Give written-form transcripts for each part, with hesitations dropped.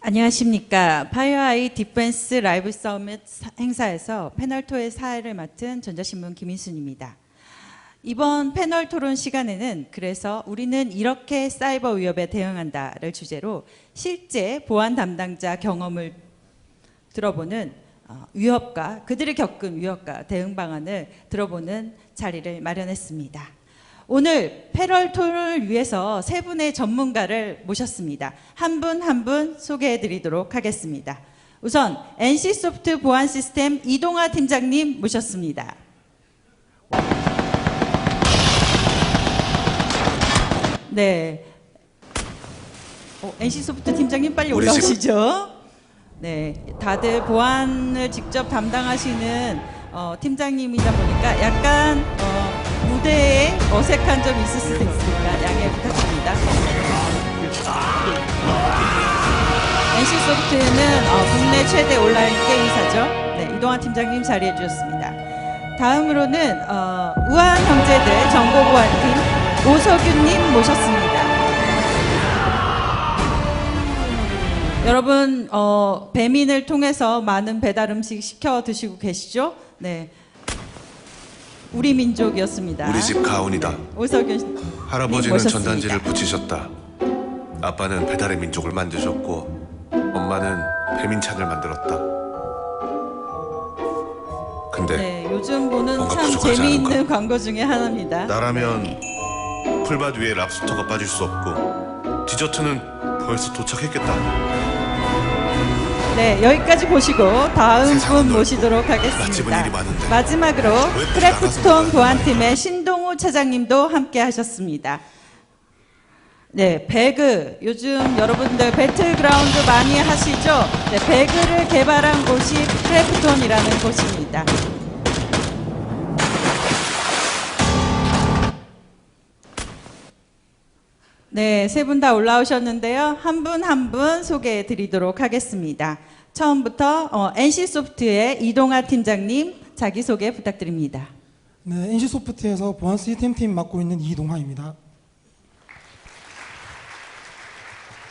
안녕하십니까. 파이어아이 디펜스 라이브 서밋 행사에서 패널 토의 사회를 맡은 전자신문 김인순입니다. 이번 패널 토론 시간에는 그래서 우리는 이렇게 사이버 위협에 대응한다를 주제로 실제 보안 담당자 경험을 들어보는 위협과 그들이 겪은 위협과 대응 방안을 들어보는 자리를 마련했습니다. 오늘 패널 토론을 위해서 세 분의 전문가를 모셨습니다. 한 분 한 분 소개해 드리도록 하겠습니다. 우선 NC소프트 보안 시스템 이동하 팀장님 모셨습니다. 네. NC소프트 팀장님 빨리 올라오시죠. 네, 다들 보안을 직접 담당하시는 팀장님이다 보니까 약간 무대에 어색한 점이 있을 수도 있으니까 양해 부탁드립니다. NC소프트는 국내 최대 온라인 게임사죠. 네, 이동환 팀장님 자리해 주셨습니다. 다음으로는 우한 형제들 정보보안팀 오석윤님 모셨습니다. 여러분 배민을 통해서 많은 배달 음식 시켜 드시고 계시죠? 네, 우리 민족이었습니다. 우리 집 가훈이다. 네, 오석윤 할아버지는 모셨습니다. 전단지를 붙이셨다. 아빠는 배달의 민족을 만드셨고 엄마는 배민찬을 만들었다. 근데 네, 요즘 보는 뭔가 참 부족하지 재미있는 않은가? 광고 중에 하나입니다. 나라면 풀밭 위에 랍스터가 빠질 수 없고 디저트는 벌써 도착했겠다. 네, 여기까지 보시고 다음 세상은 분 넓고 모시도록 맛집은 하겠습니다. 일이 많은데 마지막으로 왜 나가서 크래프톤 먹어야 보안팀의 신동우 차장님도 함께 하셨습니다. 네, 배그 요즘 여러분들 배틀그라운드 많이 하시죠? 네, 배그를 개발한 곳이 크래프톤이라는 곳입니다. 네, 세 분 다 올라오셨는데요. 한 분 한 분 소개해 드리도록 하겠습니다. 처음부터 NC소프트의 이동하 팀장님 자기소개 부탁드립니다. 네, NC소프트에서 보안 시스템팀 맡고 있는 이동하입니다.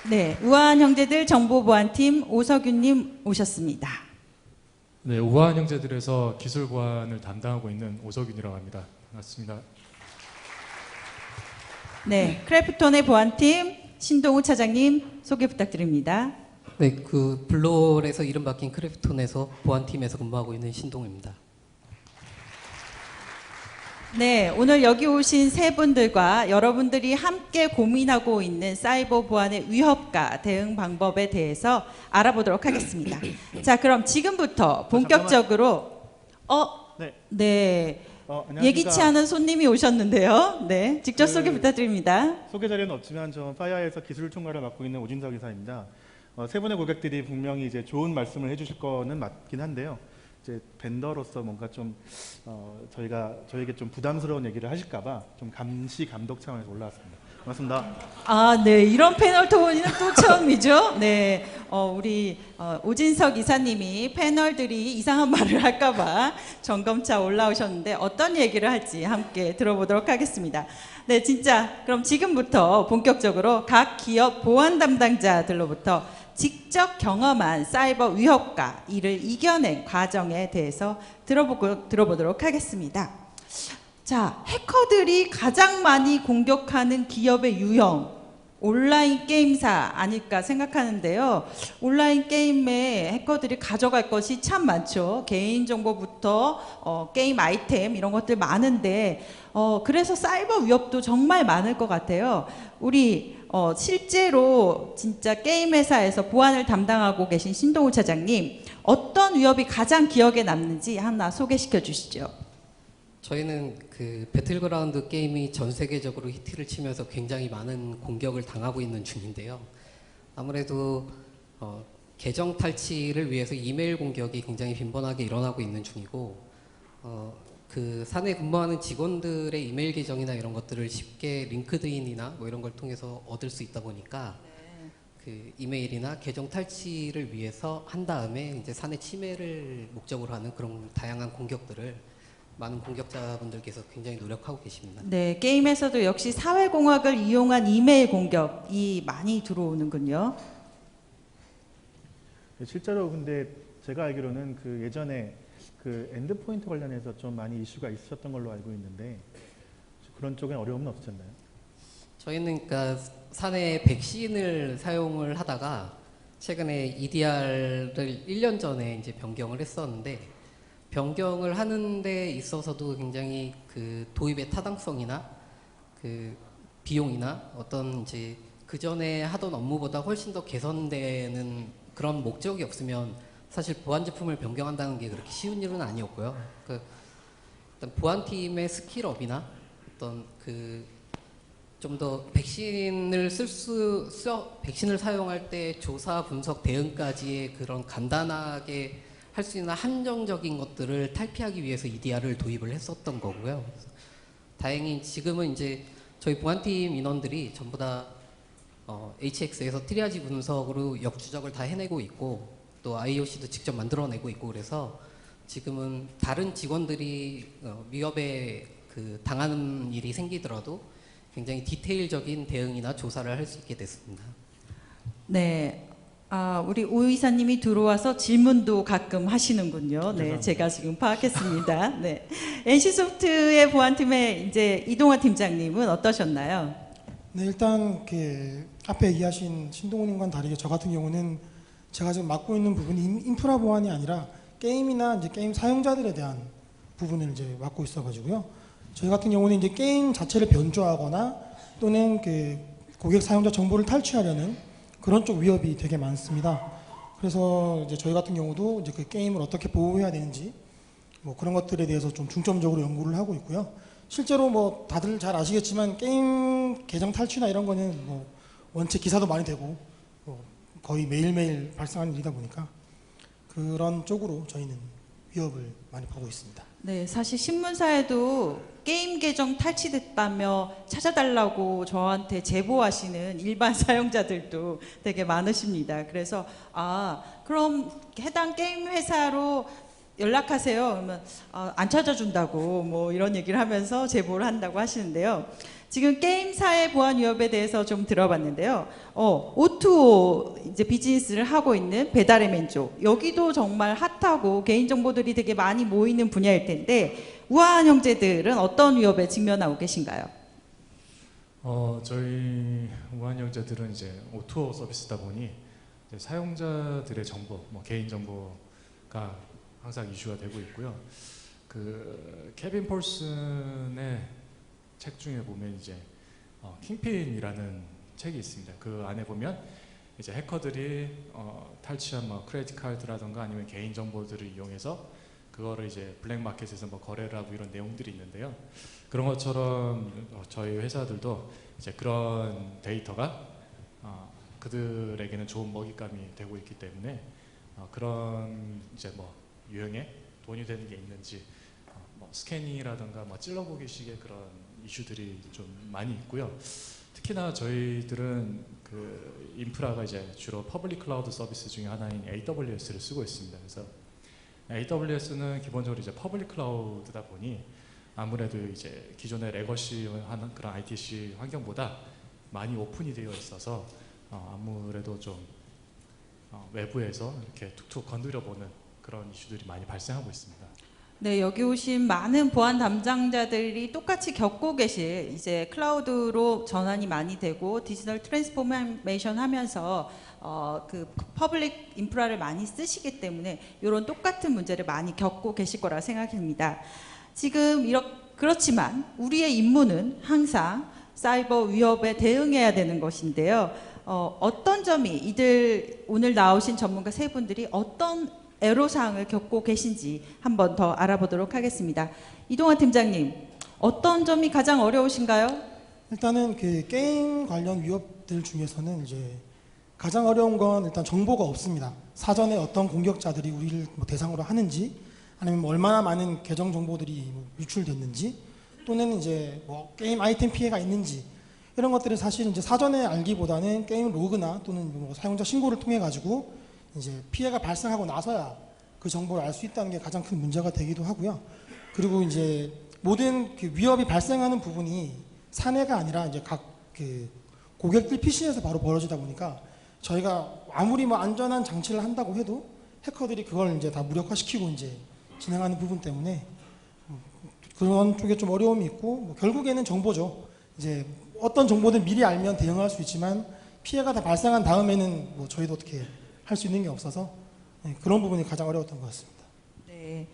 네, 우한 형제들 정보보안팀 오석윤님 오셨습니다. 네, 우한 형제들에서 기술 보안을 담당하고 있는 오석윤이라고 합니다. 반갑습니다. 네, 크래프톤의 보안팀 신동우 차장님 소개 부탁드립니다. 네, 그 블로홀에서 이름 바뀐 크래프톤에서 보안팀에서 근무하고 있는 신동우입니다. 네, 오늘 여기 오신 세 분들과 여러분들이 함께 고민하고 있는 사이버 보안의 위협과 대응 방법에 대해서 알아보도록 하겠습니다. 자, 그럼 지금부터 본격적으로 네. 예기치 않은 손님이 오셨는데요. 네, 직접 소개 부탁드립니다. 소개 자리는 없지만 저 파이어에서 기술 총괄을 맡고 있는 오진석 이사입니다. 세 분의 고객들이 분명히 이제 좋은 말씀을 해주실 거는 맞긴 한데요. 이제 벤더로서 뭔가 좀 저에게 좀 부담스러운 얘기를 하실까봐 좀 감시 감독 차원에서 올라왔습니다. 고맙습니다. 아, 네, 이런 패널 토론은 또 처음이죠. 네, 우리 오진석 이사님이 패널들이 이상한 말을 할까봐 점검차 올라오셨는데 어떤 얘기를 할지 함께 들어보도록 하겠습니다. 네, 진짜 그럼 지금부터 본격적으로 각 기업 보안 담당자들로부터 직접 경험한 사이버 위협과 이를 이겨낸 과정에 대해서 들어보도록 하겠습니다. 자, 해커들이 가장 많이 공격하는 기업의 유형, 온라인 게임사 아닐까 생각하는데요. 온라인 게임에 해커들이 가져갈 것이 참 많죠. 개인정보부터 게임 아이템 이런 것들 많은데 그래서 사이버 위협도 정말 많을 것 같아요. 우리 실제로 진짜 게임 회사에서 보안을 담당하고 계신 신동우 차장님, 어떤 위협이 가장 기억에 남는지 하나 소개시켜 주시죠. 저희는 그 배틀그라운드 게임이 전 세계적으로 히트를 치면서 굉장히 많은 공격을 당하고 있는 중인데요. 아무래도 계정 탈취를 위해서 이메일 공격이 굉장히 빈번하게 일어나고 있는 중이고 그 사내 근무하는 직원들의 이메일 계정이나 이런 것들을 쉽게 링크드인이나 뭐 이런 걸 통해서 얻을 수 있다 보니까 그 이메일이나 계정 탈취를 위해서 한 다음에 이제 사내 침해를 목적으로 하는 그런 다양한 공격들을 많은 공격자분들께서 굉장히 노력하고 계십니다. 네, 게임에서도 역시 사회공학을 이용한 이메일 공격이 많이 들어오는군요. 실제로 근데 제가 알기로는 그 예전에 그 엔드포인트 관련해서 좀 많이 이슈가 있었던 걸로 알고 있는데 그런 쪽에 어려움은 없으셨나요? 저희는 그러니까 사내 백신을 사용을 하다가 최근에 EDR을 1년 전에 이제 변경을 했었는데 변경을 하는 데 있어서도 굉장히 그 도입의 타당성이나 그 비용이나 어떤 이제 그 전에 하던 업무보다 훨씬 더 개선되는 그런 목적이 없으면 사실 보안 제품을 변경한다는 게 그렇게 쉬운 일은 아니었고요. 그 일단 보안팀의 스킬업이나 어떤 그 좀 더 백신을 백신을 사용할 때 조사, 분석, 대응까지의 그런 간단하게 할 수 있는 한정적인 것들을 탈피하기 위해서 EDR을 도입을 했었던 거고요. 그래서 다행히 지금은 이제 저희 보안팀 인원들이 전부 다 HX에서 트리아지 분석으로 역추적을 다 해내고 있고 또 IOC도 직접 만들어내고 있고 그래서 지금은 다른 직원들이 위협에 그 당하는 일이 생기더라도 굉장히 디테일적인 대응이나 조사를 할 수 있게 됐습니다. 네. 우리 오 이사님이 들어와서 질문도 가끔 하시는군요. 네, 죄송합니다. 제가 지금 파악했습니다. 네. NC소프트의 보안팀의 이제 이동환 팀장님은 어떠셨나요? 네, 일단 그 앞에 얘기하신 신동훈님과는 다르게 저 같은 경우는 제가 지금 맡고 있는 부분이 인프라 보안이 아니라 게임이나 이제 게임 사용자들에 대한 부분을 이제 맡고 있어가지고요. 저희 같은 경우는 이제 게임 자체를 변조하거나 또는 그 고객 사용자 정보를 탈취하려는 그런 쪽 위협이 되게 많습니다. 그래서 이제 저희 같은 경우도 이제 그 게임을 어떻게 보호해야 되는지 뭐 그런 것들에 대해서 좀 중점적으로 연구를 하고 있고요. 실제로 뭐 다들 잘 아시겠지만 게임 계정 탈취나 이런 거는 뭐 원체 기사도 많이 되고 거의 매일매일 발생하는 일이다 보니까 그런 쪽으로 저희는 위협을 많이 보고 있습니다. 네, 사실 신문사에도 게임 계정 탈취됐다며 찾아달라고 저한테 제보하시는 일반 사용자들도 되게 많으십니다. 그래서 그럼 해당 게임 회사로 연락하세요. 그러면 안 찾아준다고 뭐 이런 얘기를 하면서 제보를 한다고 하시는데요. 지금 게임사의 보안 위협에 대해서 좀 들어봤는데요. O2O 이제 비즈니스를 하고 있는 배달의 민족 여기도 정말 핫하고 개인 정보들이 되게 많이 모이는 분야일 텐데 우아한 형제들은 어떤 위협에 직면하고 계신가요? 저희 우한 형제들은 이제 O2O 서비스다 보니 이제 사용자들의 정보, 뭐 개인 정보가 항상 이슈가 되고 있고요. 그 케빈 폴슨의 책 중에 보면 이제 킹핀이라는 책이 있습니다. 그 안에 보면 이제 해커들이 탈취한 뭐 크레딧 카드라던가 아니면 개인 정보들을 이용해서 그거를 이제 블랙 마켓에서 뭐 거래를 하고 이런 내용들이 있는데요. 그런 것처럼 저희 회사들도 이제 그런 데이터가 그들에게는 좋은 먹잇감이 되고 있기 때문에 그런 이제 뭐 유형에 돈이 되는 게 있는지 뭐 스캐닝이라든가 뭐 찔러보기식의 그런 이슈들이 좀 많이 있고요. 특히나 저희들은 그 인프라가 이제 주로 퍼블릭 클라우드 서비스 중에 하나인 AWS를 쓰고 있습니다. 그래서 AWS는 기본적으로 이제 퍼블릭 클라우드다 보니 아무래도 이제 기존의 레거시하는 그런 ITC 환경보다 많이 오픈이 되어 있어서 아무래도 좀 외부에서 이렇게 툭툭 건드려 보는 그런 이슈들이 많이 발생하고 있습니다. 네, 여기 오신 많은 보안 담당자들이 똑같이 겪고 계실 이제 클라우드로 전환이 많이 되고 디지털 트랜스포메이션 하면서 그 퍼블릭 인프라를 많이 쓰시기 때문에 이런 똑같은 문제를 많이 겪고 계실 거라 생각합니다. 지금 그렇지만 우리의 임무는 항상 사이버 위협에 대응해야 되는 것인데요. 어떤 점이 오늘 나오신 전문가 세 분들이 어떤 애로사항을 겪고 계신지 한번 더 알아보도록 하겠습니다. 이동환 팀장님, 어떤 점이 가장 어려우신가요? 일단은 그 게임 관련 위협들 중에서는 이제 가장 어려운 건 일단 정보가 없습니다. 사전에 어떤 공격자들이 우리를 뭐 대상으로 하는지 아니면 뭐 얼마나 많은 계정 정보들이 유출됐는지 또는 이제 뭐 게임 아이템 피해가 있는지 이런 것들을 사실 이제 사전에 알기보다는 게임 로그나 또는 뭐 사용자 신고를 통해 가지고 이제 피해가 발생하고 나서야 그 정보를 알 수 있다는 게 가장 큰 문제가 되기도 하고요. 그리고 이제 모든 그 위협이 발생하는 부분이 사내가 아니라 이제 각 그 고객들 PC에서 바로 벌어지다 보니까 저희가 아무리 뭐 안전한 장치를 한다고 해도 해커들이 그걸 이제 다 무력화시키고 이제 진행하는 부분 때문에 그런 쪽에 좀 어려움이 있고 뭐 결국에는 정보죠. 이제 어떤 정보든 미리 알면 대응할 수 있지만 피해가 다 발생한 다음에는 뭐 저희도 어떻게 할 수 있는 게 없어서 그런 부분이 가장 어려웠던 것 같습니다. 네,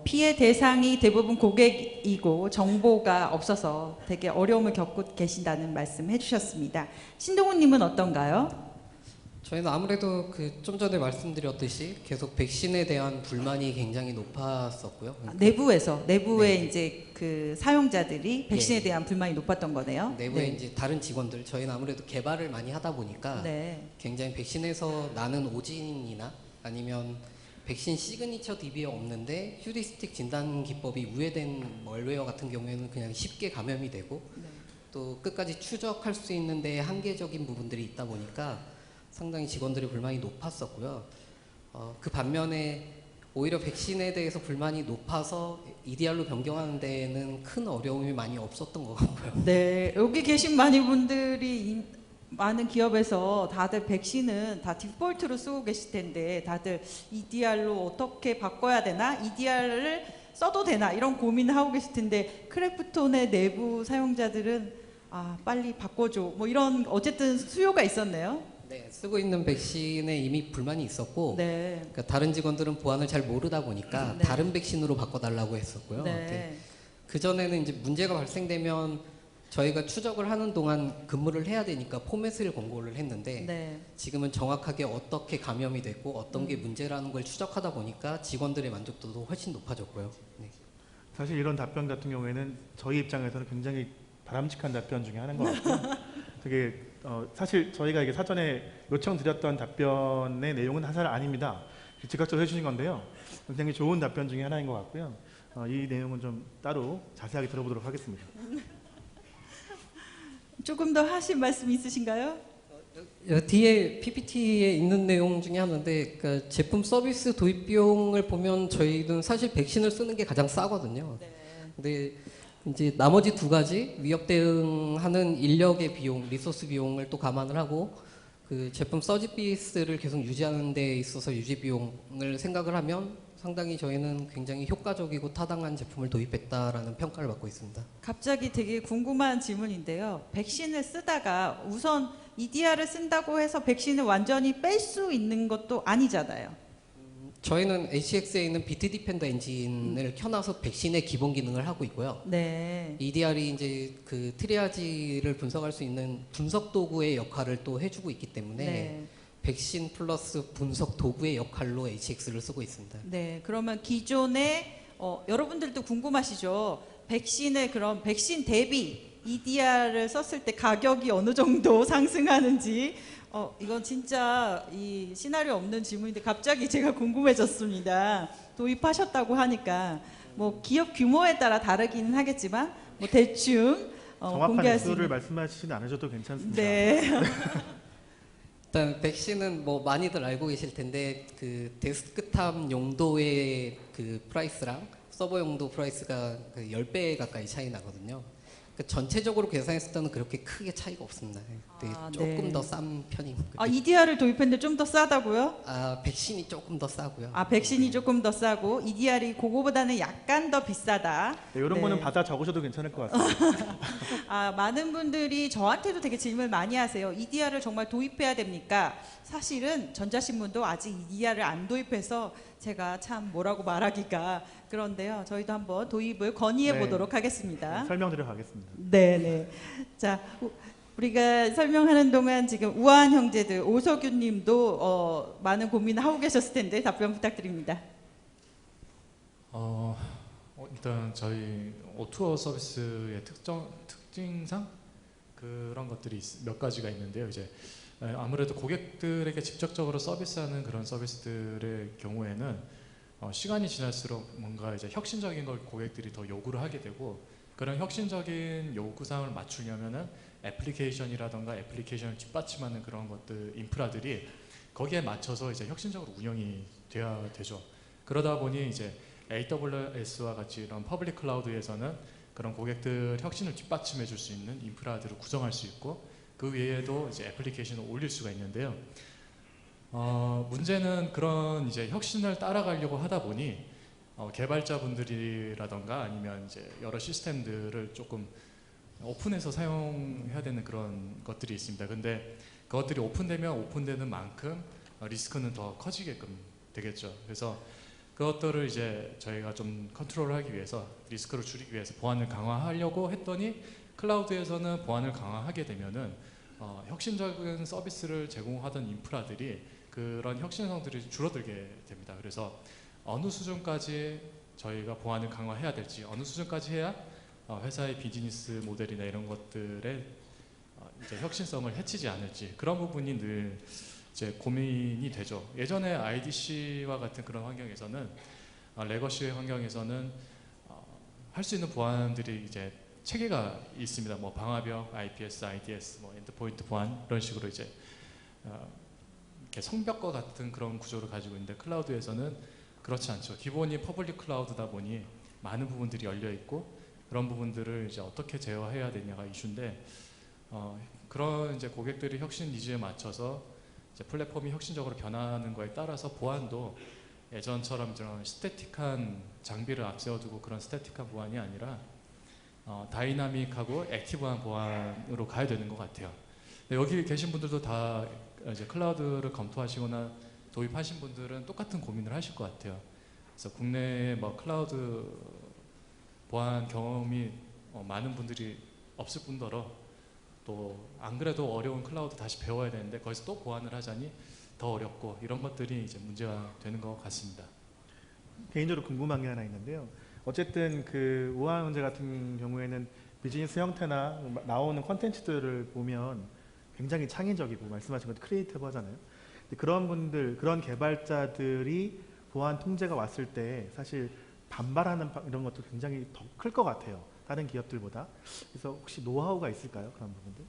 피해 대상이 대부분 고객이고 정보가 없어서 되게 어려움을 겪고 계신다는 말씀 해주셨습니다. 신동훈님은 어떤가요? 저희는 아무래도 그 좀 전에 말씀드렸듯이 계속 백신에 대한 불만이 굉장히 높았었고요. 내부에 네. 이제 그 사용자들이 백신에 예. 대한 불만이 높았던 거네요. 내부에 네. 이제 다른 직원들, 저희는 아무래도 개발을 많이 하다 보니까 네. 굉장히 백신에서 나는 오진이나 아니면 백신 시그니처 DB에 없는데 휴리스틱 진단 기법이 우회된 멀웨어 같은 경우에는 그냥 쉽게 감염이 되고 또 끝까지 추적할 수 있는데 한계적인 부분들이 있다 보니까 상당히 직원들의 불만이 높았었고요. 그 반면에 오히려 백신에 대해서 불만이 높아서 EDR로 변경하는 데에는 큰 어려움이 많이 없었던 것 같고요. 네, 여기 계신 많은 분들이 많은 기업에서 다들 백신은 다 디폴트로 쓰고 계실 텐데 다들 EDR로 어떻게 바꿔야 되나? EDR을 써도 되나? 이런 고민을 하고 계실 텐데 크래프톤의 내부 사용자들은 빨리 바꿔줘. 뭐 이런 어쨌든 수요가 있었네요. 네, 쓰고 있는 백신에 이미 불만이 있었고 네. 그러니까 다른 직원들은 보안을 잘 모르다 보니까 네. 다른 백신으로 바꿔달라고 했었고요. 네. 그전에는 이제 문제가 발생되면 저희가 추적을 하는 동안 근무를 해야 되니까 포맷을 권고를 했는데 네. 지금은 정확하게 어떻게 감염이 됐고 어떤 게 문제라는 걸 추적하다 보니까 직원들의 만족도도 훨씬 높아졌고요. 네. 사실 이런 답변 같은 경우에는 저희 입장에서는 굉장히 바람직한 답변 중에 하나인 것 같고요. 되게 사실 저희가 이게 사전에 요청드렸던 답변의 내용은 사실 아닙니다. 즉각적으로 해주신 건데요. 굉장히 좋은 답변 중에 하나인 것 같고요. 이 내용은 좀 따로 자세하게 들어보도록 하겠습니다. 조금 더 하실 말씀 있으신가요? 뒤에 PPT에 있는 내용 중에 하나인데 그러니까 제품 서비스 도입 비용을 보면 저희는 사실 백신을 쓰는 게 가장 싸거든요. 근데 이제 나머지 두 가지 위협 대응하는 인력의 비용, 리소스 비용을 또 감안을 하고 그 제품 서비스를 계속 유지하는 데 있어서 유지 비용을 생각을 하면 상당히 저희는 굉장히 효과적이고 타당한 제품을 도입했다라는 평가를 받고 있습니다. 갑자기 되게 궁금한 질문인데요. 백신을 쓰다가 우선 EDR을 쓴다고 해서 백신을 완전히 뺄 수 있는 것도 아니잖아요. 저희는 HX에 있는 비트 디펜더 엔진을 켜놔서 백신의 기본 기능을 하고 있고요. 네. EDR이 이제 그 트리아지를 분석할 수 있는 분석 도구의 역할을 또 해주고 있기 때문에 네. 백신 플러스 분석 도구의 역할로 HX를 쓰고 있습니다. 네. 그러면 기존에 여러분들도 궁금하시죠? 백신을 그럼 백신 대비 EDR을 썼을 때 가격이 어느 정도 상승하는지 이건 진짜 이 시나리오 없는 질문인데 갑자기 제가 궁금해졌습니다. 도입하셨다고 하니까 뭐 기업 규모에 따라 다르기는 하겠지만 뭐 대충 정확한 공개할 수 액수를 있는. 말씀하시지 않으셔도 괜찮습니다. 네. 일단 백신은 뭐 많이들 알고 계실 텐데 그 데스크탑 용도의 그 프라이스랑 서버 용도 프라이스가 그 10배 가까이 차이 나거든요. 그 전체적으로 계산했을 때는 그렇게 크게 차이가 없습니다. 근데 조금 네. 더 싼 편인. EDR을 도입했는데 좀 더 싸다고요? 백신이 조금 더 싸고요. 백신이 조금 더 싸고 EDR이 그거보다는 약간 더 비싸다. 네, 이런 네. 거는 받아 적으셔도 괜찮을 것 같습니다. 많은 분들이 저한테도 되게 질문을 많이 하세요. EDR을 정말 도입해야 됩니까? 사실은 전자신문도 아직 EDR을 안 도입해서 제가 참 뭐라고 말하기가 그런데요. 저희도 한번 도입을 건의해 네. 보도록 하겠습니다. 설명드려 가겠습니다. 네. 자, 우리가 설명하는 동안 지금 우아한 형제들 오석윤 님도 많은 고민을 하고 계셨을 텐데 답변 부탁드립니다. 일단 저희 오투어 서비스의 특징상 그런 것들이 몇 가지가 있는데요. 이제 아무래도 고객들에게 직접적으로 서비스하는 그런 서비스들의 경우에는 시간이 지날수록 뭔가 이제 혁신적인 걸 고객들이 더 요구를 하게 되고 그런 혁신적인 요구사항을 맞추려면은 애플리케이션이라던가 애플리케이션을 뒷받침하는 그런 것들 인프라들이 거기에 맞춰서 이제 혁신적으로 운영이 돼야 되죠. 그러다 보니 이제 AWS와 같이 이런 퍼블릭 클라우드에서는 그런 고객들 혁신을 뒷받침해 줄 수 있는 인프라들을 구성할 수 있고 그 외에도 이제 애플리케이션을 올릴 수가 있는데요. 문제는 그런 이제 혁신을 따라가려고 하다 보니 개발자분들이라던가 아니면 이제 여러 시스템들을 조금 오픈해서 사용해야 되는 그런 것들이 있습니다. 근데 그것들이 오픈되면 오픈되는 만큼 리스크는 더 커지게끔 되겠죠. 그래서 그것들을 이제 저희가 좀 컨트롤하기 위해서 리스크를 줄이기 위해서 보안을 강화하려고 했더니 클라우드에서는 보안을 강화하게 되면은 혁신적인 서비스를 제공하던 인프라들이 그런 혁신성들이 줄어들게 됩니다. 그래서 어느 수준까지 저희가 보안을 강화해야 될지, 어느 수준까지 해야 회사의 비즈니스 모델이나 이런 것들의 이제 혁신성을 해치지 않을지, 그런 부분이 늘 이제 고민이 되죠. 예전에 IDC와 같은 그런 환경에서는 레거시 환경에서는 할 수 있는 보안들이 이제 체계가 있습니다. 뭐 방화벽, IPS, IDS, 뭐 엔드포인트 보안 이런 식으로 이제 이렇게 성벽과 같은 그런 구조를 가지고 있는데 클라우드에서는 그렇지 않죠. 기본이 퍼블릭 클라우드다 보니 많은 부분들이 열려 있고 그런 부분들을 이제 어떻게 제어해야 되냐가 이슈인데 그런 이제 고객들이 혁신 니즈에 맞춰서 이제 플랫폼이 혁신적으로 변화하는 거에 따라서 보안도 예전처럼 이런 스태틱한 장비를 앞세워두고 그런 스태틱한 보안이 아니라 다이나믹하고 액티브한 보안으로 가야 되는 것 같아요. 여기 계신 분들도 다 이제 클라우드를 검토하시거나 도입하신 분들은 똑같은 고민을 하실 것 같아요. 그래서 국내에 뭐 클라우드 보안 경험이 많은 분들이 없을 뿐더러 또 안 그래도 어려운 클라우드 다시 배워야 되는데 거기서 또 보안을 하자니 더 어렵고 이런 것들이 이제 문제가 되는 것 같습니다. 개인적으로 궁금한 게 하나 있는데요. 어쨌든 그 우한 문제 같은 경우에는 비즈니스 형태나 나오는 콘텐츠들을 보면 굉장히 창의적이고 말씀하신 것도 크리에이티브 하잖아요. 근데 그런 분들, 그런 개발자들이 보안 통제가 왔을 때 사실 반발하는 이런 것도 굉장히 더 클 것 같아요. 다른 기업들보다. 그래서 혹시 노하우가 있을까요? 그런 부분들?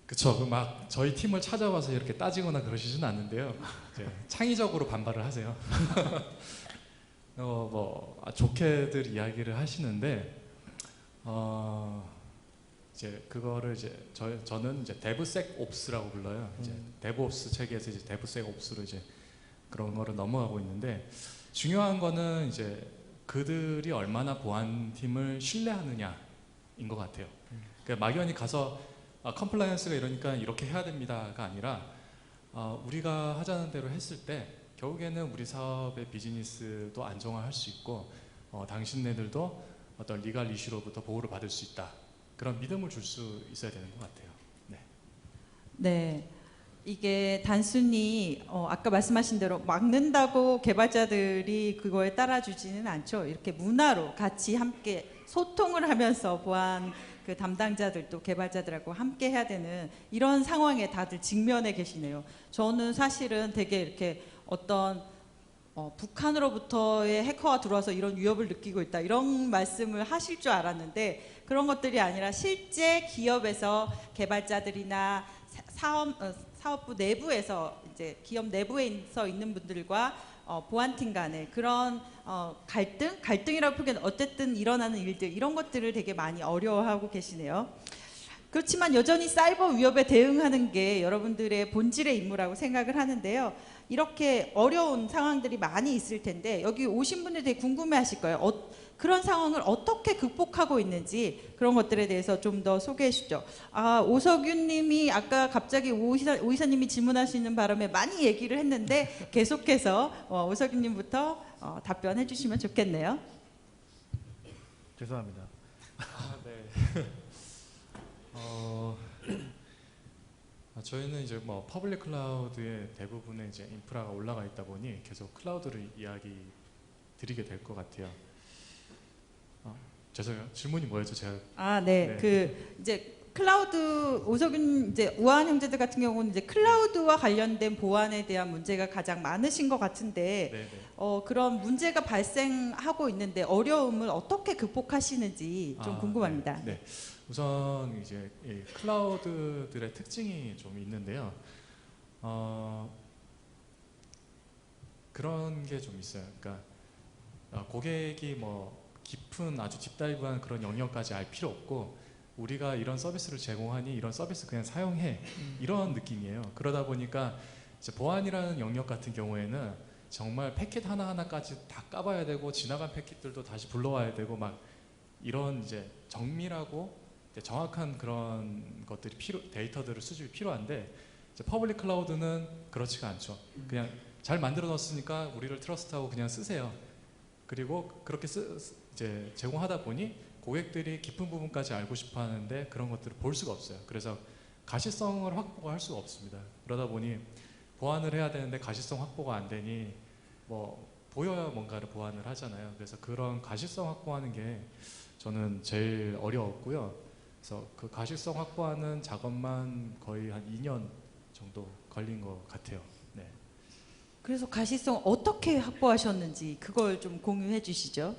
그쵸. 막 저희 팀을 찾아와서 이렇게 따지거나 그러시지는 않는데요. 이제 창의적으로 반발을 하세요. 좋게들 이야기를 하시는데 이제 그거를 이제 저는 이제 데브섹옵스라고 불러요. 이제 데브옵스 체계에서 이제 데브섹옵스로 이제 그런 거를 넘어가고 있는데 중요한 거는 이제 그들이 얼마나 보안팀을 신뢰하느냐인 것 같아요. 그러니까 막연히 가서 컴플라이언스가 이러니까 이렇게 해야 됩니다가 아니라 우리가 하자는 대로 했을 때 결국에는 우리 사업의 비즈니스도 안정화할 수 있고 당신네들도 어떤 리갈 이슈로부터 보호를 받을 수 있다. 그런 믿음을 줄 수 있어야 되는 것 같아요. 네. 네. 이게 단순히 아까 말씀하신 대로 막는다고 개발자들이 그거에 따라주지는 않죠. 이렇게 문화로 같이 함께 소통을 하면서 보안 그 담당자들도 개발자들하고 함께 해야 되는 이런 상황에 다들 직면해 계시네요. 저는 사실은 되게 이렇게 어떤 북한으로부터의 해커가 들어와서 이런 위협을 느끼고 있다 이런 말씀을 하실 줄 알았는데 그런 것들이 아니라 실제 기업에서 개발자들이나 사업부 내부에서 이제 기업 내부에서 있는 분들과 보안팀 간의 그런 갈등이라고 표현 어쨌든 일어나는 일들 이런 것들을 되게 많이 어려워하고 계시네요. 그렇지만 여전히 사이버 위협에 대응하는 게 여러분들의 본질의 임무라고 생각을 하는데요. 이렇게 어려운 상황들이 많이 있을 텐데 여기 오신 분들이 되게 궁금해하실 거예요. 그런 상황을 어떻게 극복하고 있는지 그런 것들에 대해서 좀 더 소개해 주시죠. 오석윤 님이 아까 갑자기 오 이사님이 질문하시는 바람에 많이 얘기를 했는데 계속해서 오석윤 님부터 답변해 주시면 좋겠네요. 죄송합니다. 네. 저희는 이제 뭐 퍼블릭 클라우드의 대부분의 이제 인프라가 올라가 있다 보니 계속 클라우드를 이야기 드리게 될 것 같아요. 죄송해요. 질문이 뭐였죠? 제가 네. 네. 그 이제 클라우드 오석윤 이제 우한 형제들 같은 경우는 이제 클라우드와 관련된 보안에 대한 문제가 가장 많으신 것 같은데 네네. 그런 문제가 발생하고 있는데 어려움을 어떻게 극복하시는지 좀 궁금합니다. 네. 우선 이제 이 클라우드들의 특징이 좀 있는데요. 그런 게 좀 있어요. 그러니까 고객이 뭐 깊은 아주 딥다이브한 그런 영역까지 알 필요 없고 우리가 이런 서비스를 제공하니 이런 서비스 그냥 사용해 이런 느낌이에요. 그러다 보니까 이제 보안이라는 영역 같은 경우에는 정말 패킷 하나하나까지 다 까봐야 되고 지나간 패킷들도 다시 불러와야 되고 막 이런 이제 정밀하고 이제 정확한 그런 것들이 데이터들을 수집이 필요한데 이제 퍼블릭 클라우드는 그렇지가 않죠. 그냥 잘 만들어 놨으니까 우리를 트러스트하고 그냥 쓰세요. 그리고 그렇게 이제 제공하다 보니 고객들이 깊은 부분까지 알고 싶어 하는데 그런 것들을 볼 수가 없어요. 그래서 가시성을 확보할 수가 없습니다. 그러다 보니 보안을 해야 되는데 가시성 확보가 안 되니 뭐 보여야 뭔가를 보완을 하잖아요. 그래서 그런 가시성 확보하는 게 저는 제일 어려웠고요. 그래서 그 가시성 확보하는 작업만 거의 한 2년 정도 걸린 것 같아요. 네. 그래서 가시성 어떻게 확보하셨는지 그걸 좀 공유해 주시죠.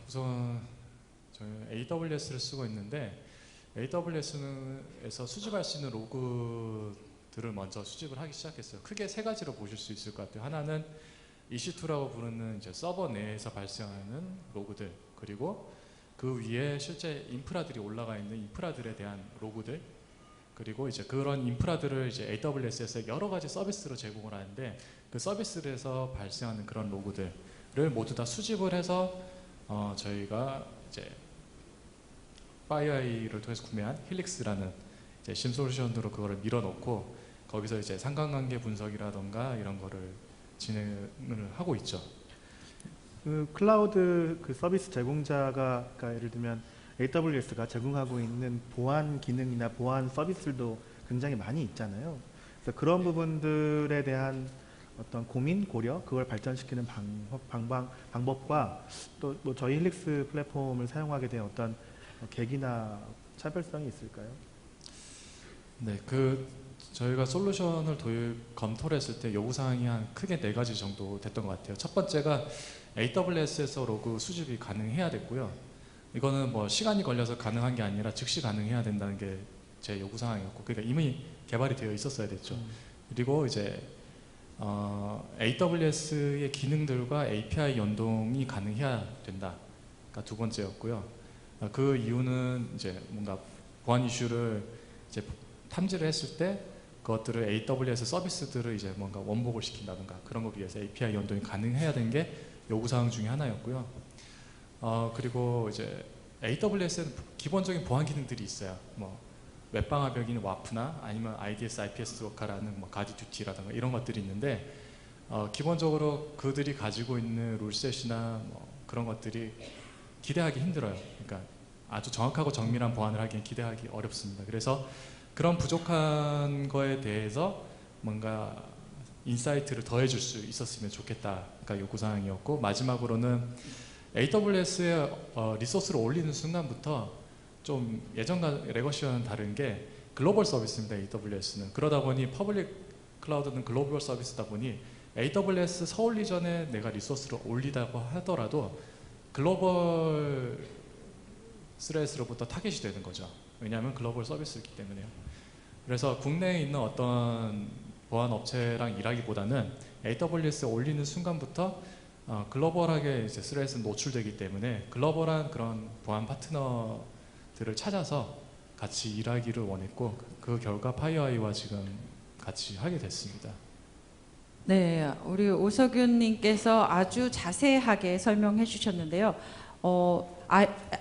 우선 저희 AWS를 쓰고 있는데 AWS에서 수집할 수 있는 로그들을 먼저 수집을 하기 시작했어요. 크게 세 가지로 보실 수 있을 것 같아요. 하나는 EC2라고 부르는 이제 서버 내에서 발생하는 로그들, 그리고 그 위에 실제 인프라들이 올라가 있는 인프라들에 대한 로그들, 그리고 이제 그런 인프라들을 이제 AWS에서 여러 가지 서비스로 제공을 하는데 그 서비스에서 발생하는 그런 로그들을 모두 다 수집을 해서 저희가 이제 FireEye를 통해서 구매한 힐릭스라는 이제 심 솔루션으로 그거를 밀어넣고 거기서 이제 상관관계 분석이라던가 이런 거를 진행을 하고 있죠. 그 클라우드 그 서비스 제공자가 그러니까 예를 들면 AWS가 제공하고 있는 보안 기능이나 보안 서비스들도 굉장히 많이 있잖아요. 그래서 그런 부분들에 대한 어떤 고민, 고려, 그걸 발전시키는 방법과 또 뭐 저희 힐릭스 플랫폼을 사용하게 된 어떤 계기나 차별성이 있을까요? 네, 저희가 솔루션을 검토를 했을 때 요구사항이 한 크게 4가지 정도 됐던 것 같아요. 첫 번째가 AWS에서 로그 수집이 가능해야 됐고요. 이거는 뭐 시간이 걸려서 가능한 게 아니라 즉시 가능해야 된다는 게 제 요구사항이었고, 그러니까 이미 개발이 되어 있었어야 됐죠. 그리고 이제 AWS의 기능들과 API 연동이 가능해야 된다. 그러니까 두 번째였고요. 그 이유는 이제 뭔가 보안 이슈를 이제 탐지를 했을 때 그것들을 AWS 서비스들을 이제 뭔가 원복을 시킨다든가 그런 거 위해서 API 연동이 가능해야 되는 게 요구사항 중에 하나였고요. 그리고 이제 AWS에는 기본적인 보안 기능들이 있어요. 뭐 웹방화벽인 와프나 아니면 IDS, IPS 로카라는 뭐 가디듀티라든가 이런 것들이 있는데 기본적으로 그들이 가지고 있는 룰셋이나 뭐 그런 것들이 기대하기 힘들어요. 그러니까 아주 정확하고 정밀한 보안을 하기엔 기대하기 어렵습니다. 그래서 그런 부족한 거에 대해서 뭔가 인사이트를 더해줄 수 있었으면 좋겠다가 요구사항이었고, 마지막으로는 AWS에 리소스를 올리는 순간부터 좀 예전과 레거시와는 다른 게 글로벌 서비스입니다. AWS는. 그러다 보니 퍼블릭 클라우드는 글로벌 서비스다 보니 AWS 서울 이전에 내가 리소스를 올리다고 하더라도 글로벌 스레스로부터 타겟이 되는 거죠. 왜냐하면 글로벌 서비스이기 때문에요. 그래서 국내에 있는 어떤 보안 업체랑 일하기보다는 AWS에 올리는 순간부터 글로벌하게 이제 스레스는 노출되기 때문에 글로벌한 그런 보안 파트너들을 찾아서 같이 일하기를 원했고, 그 결과 파이어아이와 지금 같이 하게 됐습니다. 네, 우리 오석윤님께서 아주 자세하게 설명해 주셨는데요.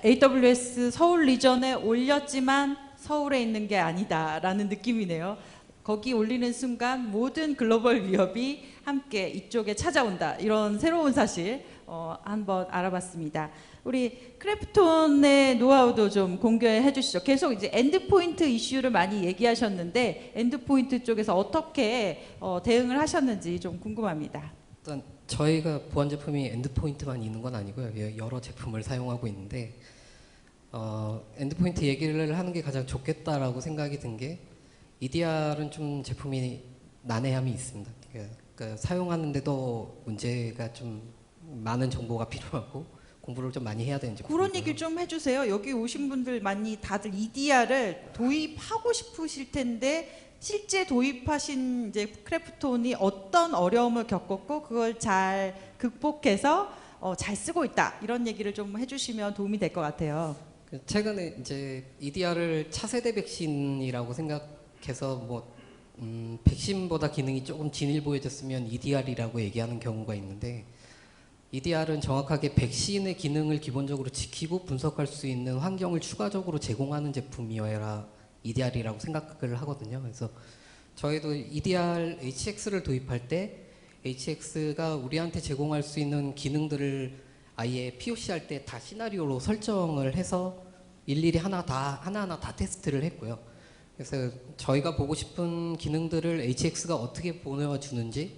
AWS 서울 리전에 올렸지만 서울에 있는 게 아니다라는 느낌이네요. 거기 올리는 순간 모든 글로벌 위협이 함께 이쪽에 찾아온다. 이런 새로운 사실 한번 알아봤습니다. 우리 크래프톤의 노하우도 좀 공개해 주시죠. 계속 이제 엔드포인트 이슈를 많이 얘기하셨는데 엔드포인트 쪽에서 어떻게 대응을 하셨는지 좀 궁금합니다. 일단 저희가 보안 제품이 엔드포인트만 있는 건 아니고요. 여러 제품을 사용하고 있는데 엔드포인트 얘기를 하는 게 가장 좋겠다라고 생각이 든 게 EDR은 좀 제품이 난해함이 있습니다. 그러니까 사용하는데도 문제가 좀 많은 정보가 필요하고 공부를 좀 많이 해야 되는 제품이고요. 그런 얘기 좀 해주세요. 여기 오신 분들 많이 다들 EDR을 도입하고 싶으실 텐데 실제 도입하신 이제 크래프톤이 어떤 어려움을 겪었고 그걸 잘 극복해서 잘 쓰고 있다 이런 얘기를 좀 해주시면 도움이 될 것 같아요. 최근에 이제 EDR을 차세대 백신이라고 생각해서 뭐 백신보다 기능이 조금 진일보해졌으면 EDR이라고 얘기하는 경우가 있는데 EDR은 정확하게 백신의 기능을 기본적으로 지키고 분석할 수 있는 환경을 추가적으로 제공하는 제품이어야 EDR이라고 생각을 하거든요. 그래서 저희도 EDR HX를 도입할 때 HX가 우리한테 제공할 수 있는 기능들을 아예 POC 할 때 다 시나리오로 설정을 해서 일일이 하나하나 다 테스트를 했고요. 그래서 저희가 보고 싶은 기능들을 HX가 어떻게 보내주는지,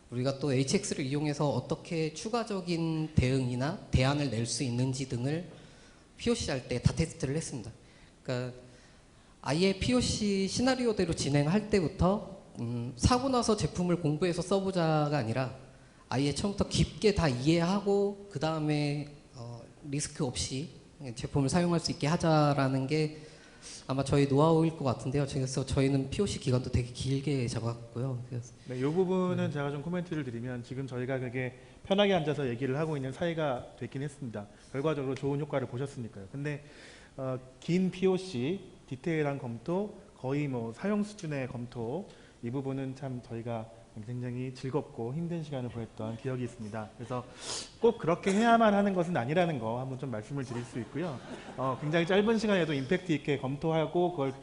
우리가 또 HX를 이용해서 어떻게 추가적인 대응이나 대안을 낼 수 있는지 등을 POC 할 때 다 테스트를 했습니다. 그러니까 아예 POC 시나리오대로 진행할 때부터 사고 나서 제품을 공부해서 써보자가 아니라 아예 처음부터 깊게 다 이해하고 그 다음에 리스크 없이 제품을 사용할 수 있게 하자라는 게 아마 저희 노하우일 것 같은데요. 그래서 저희는 POC 기간도 되게 길게 잡았고요. 그래서 네, 이 부분은 제가 좀 코멘트를 드리면 지금 저희가 그게 편하게 앉아서 얘기를 하고 있는 사이가 됐긴 했습니다. 결과적으로 좋은 효과를 보셨으니까요. 근데 긴 POC, 디테일한 검토, 거의 뭐 사용 수준의 검토, 이 부분은 참 저희가 굉장히 즐겁고 힘든 시간을 보냈던 기억이 있습니다. 그래서 꼭 그렇게 해야만 하는 것은 아니라는 거 한번 좀 말씀을 드릴 수 있고요. 굉장히 짧은 시간에도 임팩트 있게 검토하고 그걸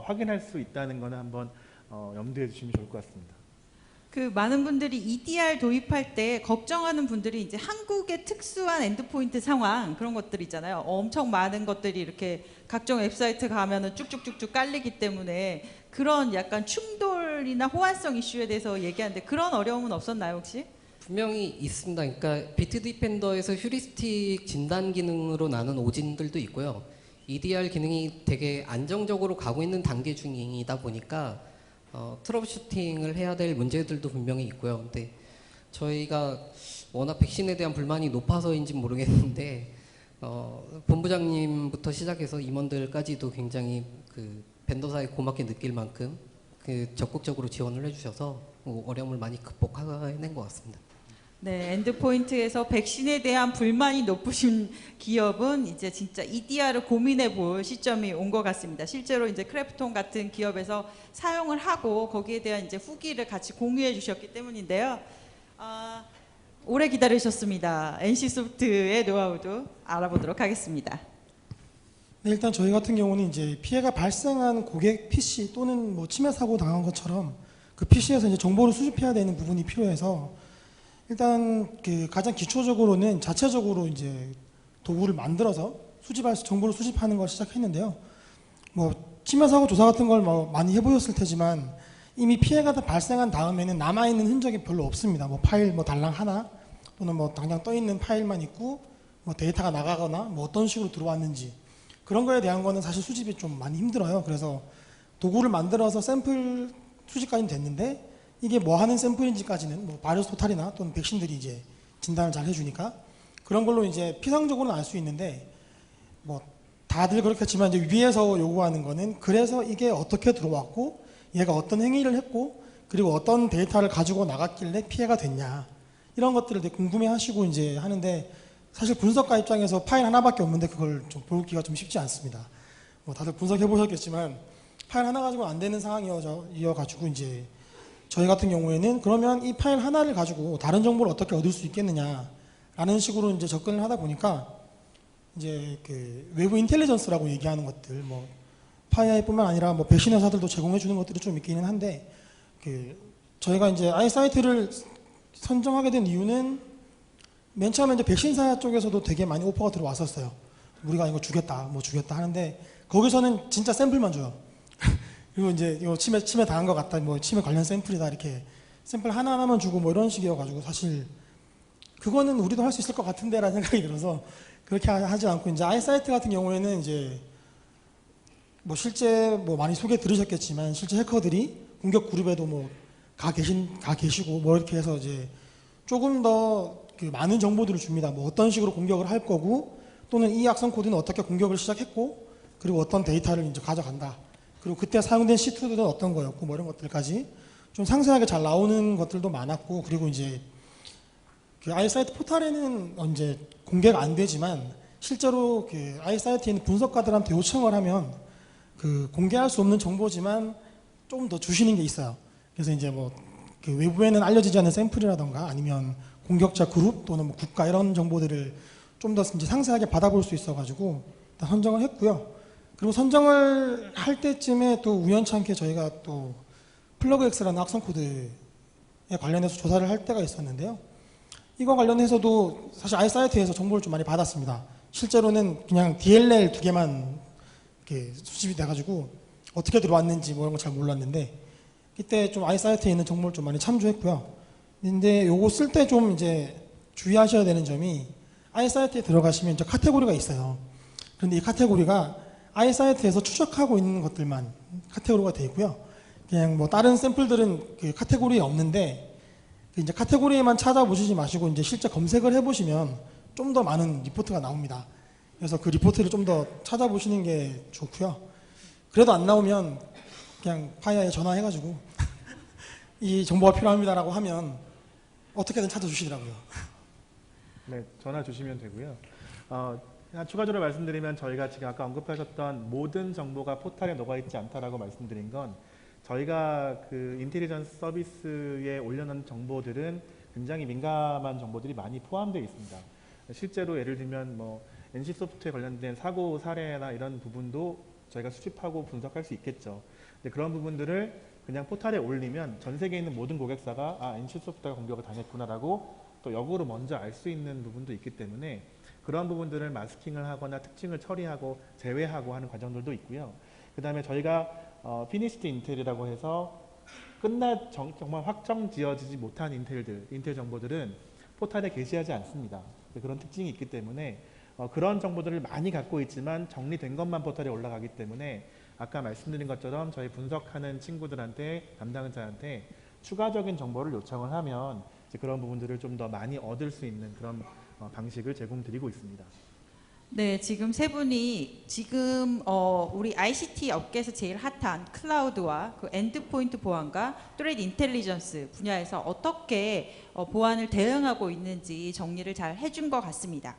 확인할 수 있다는 거는 한번 염두에 두시면 좋을 것 같습니다. 그 많은 분들이 EDR 도입할 때 걱정하는 분들이 이제 한국의 특수한 엔드포인트 상황 그런 것들 있잖아요. 엄청 많은 것들이 이렇게 각종 웹사이트 가면은 쭉쭉쭉쭉 깔리기 때문에 그런 약간 충돌이나 호환성 이슈에 대해서 얘기하는데 그런 어려움은 없었나요 혹시? 분명히 있습니다. 그러니까 비트 디펜더에서 휴리스틱 진단 기능으로 나눈 오진들도 있고요. EDR 기능이 되게 안정적으로 가고 있는 단계 중이다 보니까 트러블 슈팅을 해야 될 문제들도 분명히 있고요. 근데 저희가 워낙 백신에 대한 불만이 높아서인지 모르겠는데 본부장님부터 시작해서 임원들까지도 굉장히 그 벤더사에 고맙게 느낄 만큼 그 적극적으로 지원을 해주셔서 어려움을 많이 극복해낸 것 같습니다. 네, 엔드포인트에서 백신에 대한 불만이 높으신 기업은 이제 진짜 EDR을 고민해 볼 시점이 온 것 같습니다. 실제로 이제 크래프톤 같은 기업에서 사용을 하고 거기에 대한 이제 후기를 같이 공유해 주셨기 때문인데요. 오래 기다리셨습니다. NC소프트의 노하우도 알아보도록 하겠습니다. 네, 일단 저희 같은 경우는 이제 피해가 발생한 고객 PC 또는 뭐 침해 사고 당한 것처럼 그 PC에서 이제 정보를 수집해야 되는 부분이 필요해서 일단 그 가장 기초적으로는 자체적으로 이제 도구를 만들어서 정보를 수집하는 걸 시작했는데요. 뭐 침해 사고 조사 같은 걸 뭐 많이 해보셨을 테지만 이미 피해가 다 발생한 다음에는 남아 있는 흔적이 별로 없습니다. 뭐 파일 뭐 달랑 하나 또는 뭐 당장 떠 있는 파일만 있고 뭐 데이터가 나가거나 뭐 어떤 식으로 들어왔는지 그런 거에 대한 거는 사실 수집이 좀 많이 힘들어요. 그래서 도구를 만들어서 샘플 수집까지는 됐는데 이게 뭐 하는 샘플인지까지는 뭐 바이러스 토탈이나 또는 백신들이 이제 진단을 잘 해주니까 그런 걸로 이제 피상적으로는 알 수 있는데 뭐 다들 그렇겠지만 이제 위에서 요구하는 거는 그래서 이게 어떻게 들어왔고 얘가 어떤 행위를 했고 그리고 어떤 데이터를 가지고 나갔길래 피해가 됐냐 이런 것들을 되게 궁금해하시고 이제 하는데 사실 분석가 입장에서 파일 하나밖에 없는데 그걸 좀 보기가 좀 쉽지 않습니다. 뭐 다들 분석해 보셨겠지만 파일 하나 가지고 안 되는 상황이어가지고 이제 저희 같은 경우에는 그러면 이 파일 하나를 가지고 다른 정보를 어떻게 얻을 수 있겠느냐라는 식으로 이제 접근을 하다 보니까 이제 그 외부 인텔리전스라고 얘기하는 것들 뭐 파이아이뿐만 아니라 뭐 백신 회사들도 제공해 주는 것들이 좀 있기는 한데 그 저희가 이제 아이사이트를 선정하게 된 이유는 맨 처음에 이제 백신사 쪽에서도 되게 많이 오퍼가 들어왔었어요. 우리가 이거 주겠다 하는데 거기서는 진짜 샘플만 줘요. 그리고 이제 이거 침해 당한 것 같다, 뭐 침해 관련 샘플이다 이렇게 샘플 하나만 주고 뭐 이런 식이어가지고 사실 그거는 우리도 할 수 있을 것 같은데라는 생각이 들어서 그렇게 하지 않고 이제 아이사이트 같은 경우에는 이제 뭐 실제 뭐 많이 소개 들으셨겠지만 실제 해커들이 공격 그룹에도 뭐 가 계시고 뭐 이렇게 해서 이제 조금 더 그 많은 정보들을 줍니다. 뭐 어떤 식으로 공격을 할 거고 또는 이 악성 코드는 어떻게 공격을 시작했고 그리고 어떤 데이터를 이제 가져간다. 그리고 그때 사용된 C2는 어떤 거였고 뭐 이런 것들까지 좀 상세하게 잘 나오는 것들도 많았고 그리고 이제 그 아이사이트 포탈에는 이제 공개가 안 되지만 실제로 그 아이사이트에 있는 분석가들한테 요청을 하면 그 공개할 수 없는 정보지만 조금 더 주시는 게 있어요. 그래서 이제 뭐 그 외부에는 알려지지 않은 샘플이라던가 아니면 공격자 그룹 또는 뭐 국가 이런 정보들을 좀 더 이제 상세하게 받아볼 수 있어가지고 일단 선정을 했고요. 그리고 선정을 할 때쯤에 또 우연찮게 저희가 또 플러그X라는 악성 코드에 관련해서 조사를 할 때가 있었는데요. 이거 관련해서도 사실 아이사이트에서 정보를 좀 많이 받았습니다. 실제로는 그냥 DLL 2개만 이렇게 수집이 돼가지고 어떻게 들어왔는지 뭐 이런 거 잘 몰랐는데 이때 좀 아이사이트에 있는 정보를 좀 많이 참조했고요. 근데 요거 쓸 때 좀 이제 주의하셔야 되는 점이 아이사이트에 들어가시면 이제 카테고리가 있어요. 그런데 이 카테고리가 아이사이트에서 추적하고 있는 것들만 카테고리가 되어 있고요. 그냥 뭐 다른 샘플들은 그 카테고리에 없는데 이제 카테고리에만 찾아보시지 마시고 이제 실제 검색을 해보시면 좀 더 많은 리포트가 나옵니다. 그래서 그 리포트를 좀 더 찾아보시는 게 좋고요. 그래도 안 나오면 그냥 파이어에 전화해가지고 이 정보가 필요합니다라고 하면 어떻게든 찾아주시더라고요. 네, 전화 주시면 되고요. 추가적으로 말씀드리면 저희가 지금 아까 언급하셨던 모든 정보가 포탈에 녹아있지 않다라고 말씀드린 건 저희가 그 인텔리전스 서비스에 올려놓은 정보들은 굉장히 민감한 정보들이 많이 포함되어 있습니다. 실제로 예를 들면 뭐 NC소프트에 관련된 사고 사례나 이런 부분도 저희가 수집하고 분석할 수 있겠죠. 근데 그런 부분들을 그냥 포탈에 올리면 전 세계에 있는 모든 고객사가 NC소프트가 공격을 당했구나라고 또 역으로 먼저 알 수 있는 부분도 있기 때문에 그런 부분들을 마스킹을 하거나 특징을 처리하고 제외하고 하는 과정들도 있고요. 그 다음에 저희가 피니시드 인텔이라고 해서 정말 확정 지어지지 못한 인텔 정보들은 포탈에 게시하지 않습니다. 그런 특징이 있기 때문에 그런 정보들을 많이 갖고 있지만 정리된 것만 포털에 올라가기 때문에 아까 말씀드린 것처럼 저희 분석하는 친구들한테 담당자한테 추가적인 정보를 요청을 하면 이제 그런 부분들을 좀 더 많이 얻을 수 있는 그런 방식을 제공드리고 있습니다. 네, 지금 세 분이 지금 우리 ICT 업계에서 제일 핫한 클라우드와 그 엔드포인트 보안과 트레이드 인텔리전스 분야에서 어떻게 보안을 대응하고 있는지 정리를 잘 해준 것 같습니다.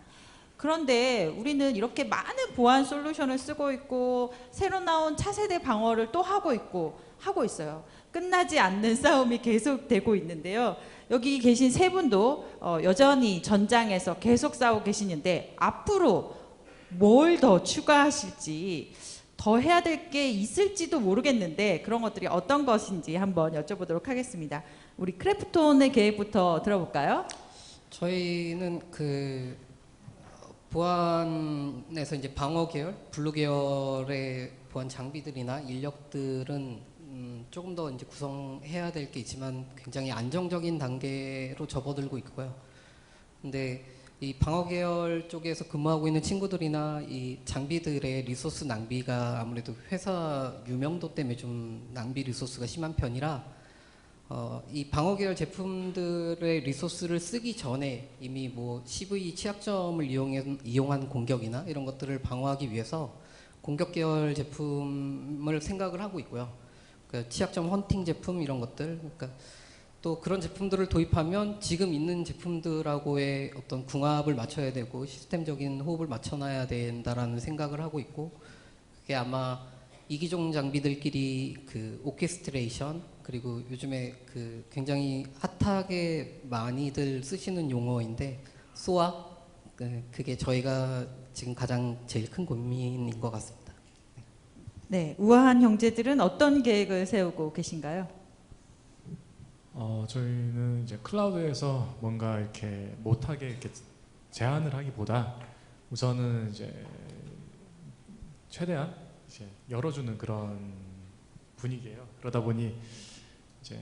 그런데 우리는 이렇게 많은 보안 솔루션을 쓰고 있고 새로 나온 차세대 방어를 또 하고 있어요. 끝나지 않는 싸움이 계속되고 있는데요. 여기 계신 세 분도 여전히 전장에서 계속 싸우고 계시는데 앞으로 뭘 더 추가하실지 더 해야 될 게 있을지도 모르겠는데 그런 것들이 어떤 것인지 한번 여쭤보도록 하겠습니다. 우리 크래프톤의 계획부터 들어볼까요? 저희는 그 보안에서 이제 방어 계열, 블루 계열의 보안 장비들이나 인력들은 조금 더 이제 구성해야 될 게 있지만 굉장히 안정적인 단계로 접어들고 있고요. 근데 이 방어 계열 쪽에서 근무하고 있는 친구들이나 이 장비들의 리소스 낭비가 아무래도 회사 유명도 때문에 좀 낭비 리소스가 심한 편이라 이 방어 계열 제품들의 리소스를 쓰기 전에 이미 뭐 CV 취약점을 이용한 공격이나 이런 것들을 방어하기 위해서 공격 계열 제품을 생각을 하고 있고요. 그러니까 취약점 헌팅 제품 이런 것들, 그러니까 또 그런 제품들을 도입하면 지금 있는 제품들하고의 어떤 궁합을 맞춰야 되고 시스템적인 호흡을 맞춰놔야 된다라는 생각을 하고 있고 그게 아마 이기종 장비들끼리 그 오케스트레이션 그리고 요즘에 그 굉장히 핫하게 많이들 쓰시는 용어인데 소아 그게 저희가 지금 가장 제일 큰 고민인 것 같습니다. 네, 우아한 형제들은 어떤 계획을 세우고 계신가요? 저희는 이제 클라우드에서 뭔가 이렇게 못하게 이렇게 제한을 하기보다 우선은 이제 최대한 이제 열어주는 그런 분위기예요. 그러다 보니 이제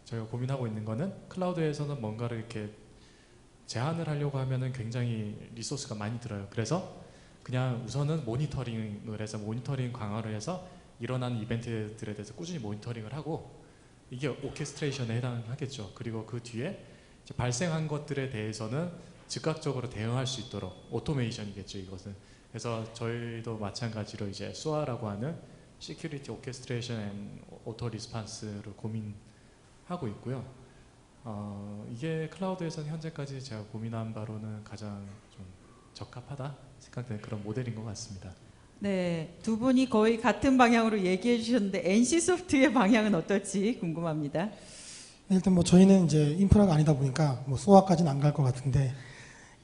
저희가 고민하고 있는 거는 클라우드에서는 뭔가를 이렇게 제한을 하려고 하면은 굉장히 리소스가 많이 들어요. 그래서 그냥 우선은 모니터링을 해서 모니터링 강화를 해서 일어나는 이벤트들에 대해서 꾸준히 모니터링을 하고 이게 오케스트레이션에 해당하겠죠. 그리고 그 뒤에 이제 발생한 것들에 대해서는 즉각적으로 대응할 수 있도록 오토메이션이겠죠, 이것은. 그래서 저희도 마찬가지로 이제 SOA라고 하는 Security Orchestration and Auto Response를 고민하고 있고요. 이게 클라우드에서는 현재까지 제가 고민한 바로는 가장 좀 적합하다 생각되는 그런 모델인 것 같습니다. 네, 두 분이 거의 같은 방향으로 얘기해 주셨는데 NC소프트의 방향은 어떨지 궁금합니다. 일단 뭐 저희는 이제 인프라가 아니다 보니까 뭐 소아까지는 안 갈 것 같은데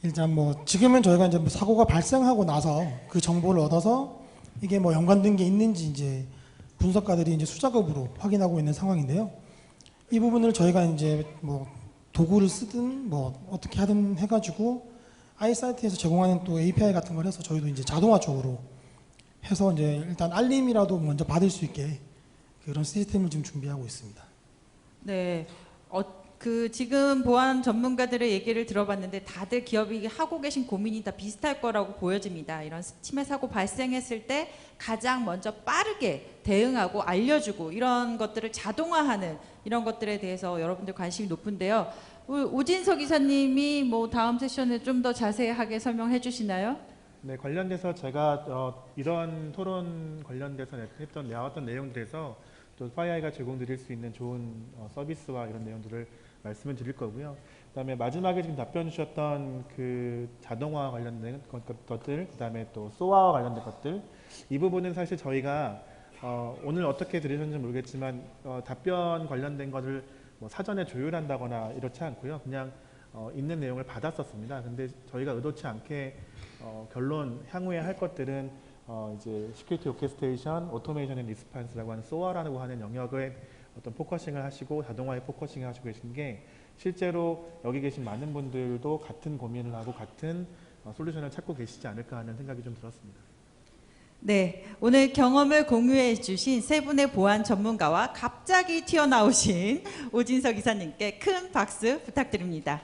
일단 뭐 지금은 저희가 이제 뭐 사고가 발생하고 나서 그 정보를 얻어서 이게 뭐 연관된 게 있는지 이제 분석가들이 이제 수작업으로 확인하고 있는 상황인데요. 이 부분을 저희가 이제 뭐 도구를 쓰든 뭐 어떻게 하든 해가지고 아이사이트에서 제공하는 또 API 같은 걸 해서 저희도 이제 자동화적으로 해서 이제 일단 알림이라도 먼저 받을 수 있게 그런 시스템을 지금 준비하고 있습니다. 네, 지금 보안 전문가들의 얘기를 들어봤는데 다들 기업이 하고 계신 고민이 다 비슷할 거라고 보여집니다. 이런 침해 사고 발생했을 때 가장 먼저 빠르게 대응하고 알려주고 이런 것들을 자동화하는 이런 것들에 대해서 여러분들 관심이 높은데요. 오진석 이사님이 뭐 다음 세션에 좀 더 자세하게 설명해 주시나요? 네, 관련돼서 제가 이런 토론 관련돼서 나왔던 내용들에서 또 파이아이가 제공드릴 수 있는 좋은 서비스와 이런 내용들을 말씀을 드릴 거고요. 그다음에 마지막에 지금 답변 주셨던 그 자동화 관련된 것들, 그다음에 또 소아와 관련된 것들, 이 부분은 사실 저희가 오늘 어떻게 들으셨는지 모르겠지만 답변 관련된 것을 뭐 사전에 조율한다거나 이렇지 않고요. 그냥 있는 내용을 받았었습니다. 근데 저희가 의도치 않게 결론 향후에 할 것들은 이제 시큐리티 오케스트레이션, 오토메이션 앤 리스판스라고 하는 소아라고 하는 영역에 어떤 포커싱을 하시고 자동화에 포커싱을 하시고 계신 게 실제로 여기 계신 많은 분들도 같은 고민을 하고 같은 솔루션을 찾고 계시지 않을까 하는 생각이 좀 들었습니다. 네, 오늘 경험을 공유해 주신 세 분의 보안 전문가와 갑자기 튀어나오신 오진석 이사님께 큰 박수 부탁드립니다.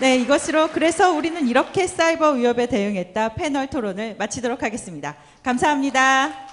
네, 이것으로 그래서 우리는 이렇게 사이버 위협에 대응했다 패널 토론을 마치도록 하겠습니다. 감사합니다.